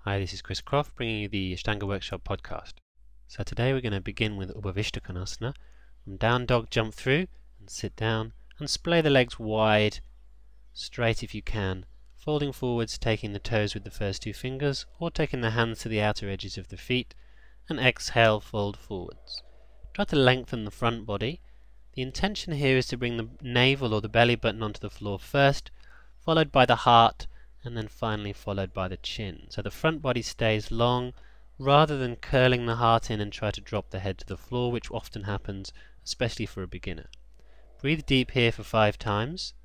Hi, this is Chris Croft bringing you the Ashtanga Workshop podcast. So today we're going to begin with Upavishta Konasana. From down dog, jump through and sit down and splay the legs wide, straight if you can, folding forwards, taking the toes with the first two fingers or taking the hands to the outer edges of the feet, and exhale, fold forwards. Try to lengthen the front body. The intention here is to bring the navel or the belly button onto the floor first, followed by the heart, and then finally followed by the chin. So the front body stays long, rather than curling the heart in and try to drop the head to the floor, which often happens, especially for a beginner. Breathe deep here for 5 times,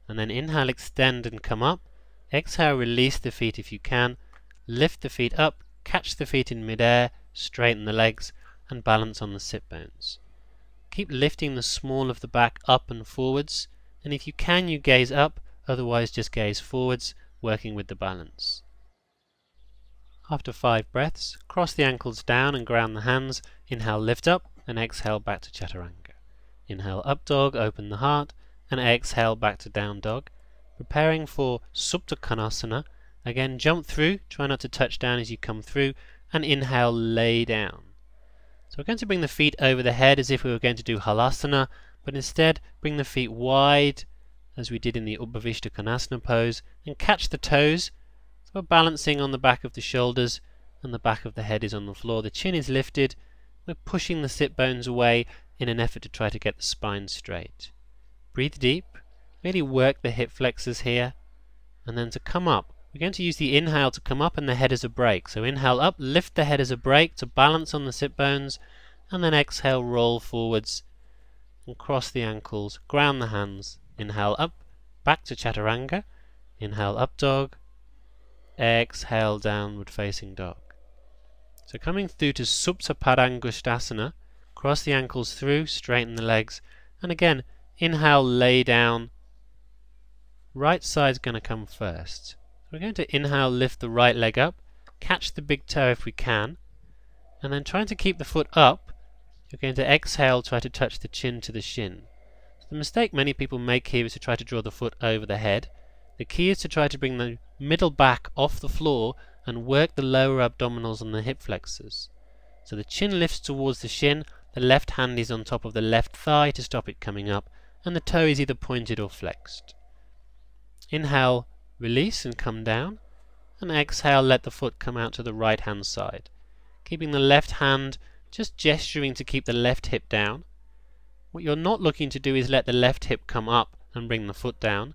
and then inhale, extend and come up. Exhale, release the feet if you can. Lift the feet up, catch the feet in midair, straighten the legs, and balance on the sit bones. Keep lifting the small of the back up and forwards, and if you can, you gaze up, otherwise just gaze forwards, working with the balance. After 5 breaths, cross the ankles down and ground the hands. Inhale, lift up, and exhale back to chaturanga. Inhale, up dog, open the heart, and exhale back to down dog. Preparing for Supta Konasana. Again, jump through, try not to touch down as you come through, and inhale, lay down. So we're going to bring the feet over the head as if we were going to do halasana, but instead bring the feet wide as we did in the Upavishta Konasana pose, and catch the toes. So we're balancing on the back of the shoulders and the back of the head is on the floor. The chin is lifted. We're pushing the sit bones away in an effort to try to get the spine straight. Breathe deep. Really work the hip flexors here. And then to come up, we're going to use the inhale to come up and the head as a break. So inhale up, lift the head as a break to balance on the sit bones, and then exhale, roll forwards and cross the ankles, ground the hands. Inhale up, back to chaturanga. Inhale up dog. Exhale downward facing dog. So coming through to Supta Padangustasana, cross the ankles through, straighten the legs, and again inhale, lay down. Right side's going to come first. We're going to inhale, lift the right leg up, catch the big toe if we can, and then trying to keep the foot up, you're going to exhale, try to touch the chin to the shin. The mistake many people make here is to try to draw the foot over the head. The key is to try to bring the middle back off the floor and work the lower abdominals and the hip flexors. So the chin lifts towards the shin, the left hand is on top of the left thigh to stop it coming up, and the toe is either pointed or flexed. Inhale, release and come down, and exhale, let the foot come out to the right hand side. Keeping the left hand just gesturing to keep the left hip down. What you're not looking to do is let the left hip come up and bring the foot down.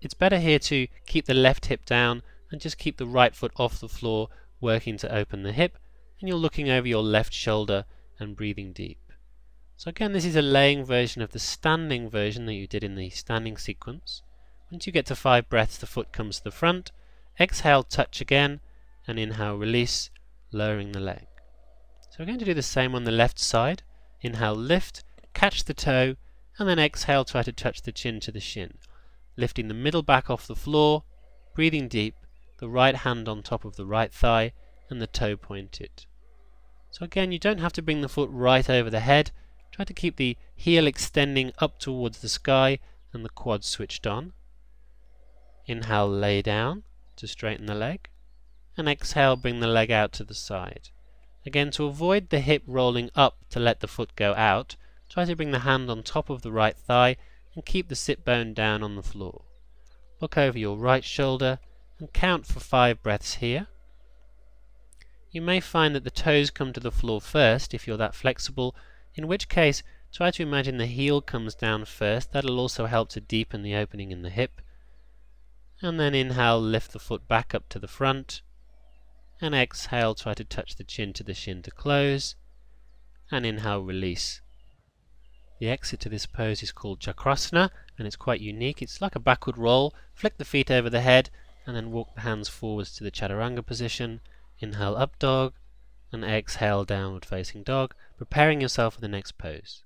It's better here to keep the left hip down and just keep the right foot off the floor, working to open the hip, and you're looking over your left shoulder and breathing deep. So again, this is a laying version of the standing version that you did in the standing sequence. Once you get to 5 breaths, the foot comes to the front. Exhale, touch again, and inhale, release, lowering the leg. So we're going to do the same on the left side. Inhale, lift, catch the toe, and then exhale, try to touch the chin to the shin. Lifting the middle back off the floor, breathing deep, the right hand on top of the right thigh, and the toe pointed. So again, you don't have to bring the foot right over the head. Try to keep the heel extending up towards the sky and the quads switched on. Inhale, lay down to straighten the leg, and exhale, bring the leg out to the side. Again, to avoid the hip rolling up to let the foot go out, try to bring the hand on top of the right thigh and keep the sit bone down on the floor. Look over your right shoulder and count for 5 breaths here. You may find that the toes come to the floor first if you're that flexible, in which case try to imagine the heel comes down first. That'll also help to deepen the opening in the hip. And then inhale, lift the foot back up to the front, and exhale, try to touch the chin to the shin to close, and inhale, release. The exit to this pose is called Chakrasana, and it's quite unique. It's like a backward roll. Flick the feet over the head, and then walk the hands forwards to the chaturanga position. Inhale, up dog, and exhale, downward facing dog, preparing yourself for the next pose.